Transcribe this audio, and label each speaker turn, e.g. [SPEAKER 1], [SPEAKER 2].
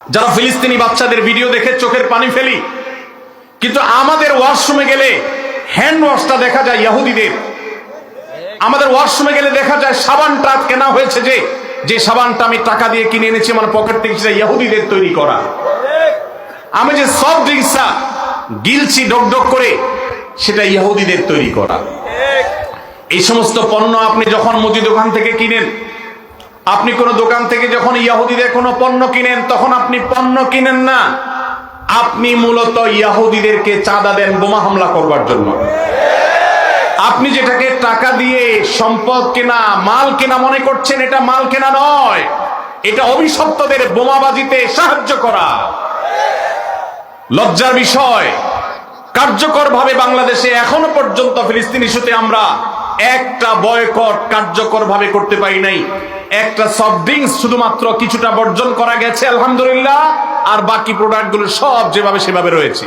[SPEAKER 1] যারা ফিলিস্তিনি বাচ্চাদের ভিডিও দেখে চোখের পানি ফেলি, কিন্তু আমাদের ওয়াশরুমে গেলে হ্যান্ড ওয়াশটা দেখা যায় ইহুদিদের। আমাদের ওয়াশরুমে গেলে দেখা যায় সাবানটা কেনা হয়েছে যে সাবানটা আমি টাকা দিয়ে কিনে এনেছি আমার পকেট থেকে, সেটা ইহুদিদের তৈরি করা। আমি যে সফট ড্রিঙ্কসটা গিলছি ডক করে, সেটা ইহুদিদের তৈরি করা। এই সমস্ত পণ্য আপনি যখন মুদি দোকান থেকে কিনেন, আপনি কোন দোকান থেকে যখন ইহুদিদের কোন পণ্য কিনেন, তখন আপনি পণ্য কিনেন না, আপনি মূলত ইহুদিদেরকে চাঁদা দেন বোমা হামলা করবার জন্য। আপনি যেটাকে টাকা দিয়ে সম্পদ কেনা, মাল কেনা মনে করছেন, এটা মাল কেনা নয়, এটা অভিশপ্তদের বোমাবাজিতে সাহায্য করা। লজ্জার বিষয়, কার্যকরভাবে বাংলাদেশে এখনো পর্যন্ত ফিলিস্তিন ইস্যুতে আমরা একটা বয়কট কার্যকরভাবে করতে পারি নাই। একটা সফট ড্রিঙ্কস শুধুমাত্র কিছুটা বর্জন করা গেছে আলহামদুলিল্লাহ, আর বাকি প্রোডাক্টগুলো সব যেভাবে সেভাবে রয়েছে।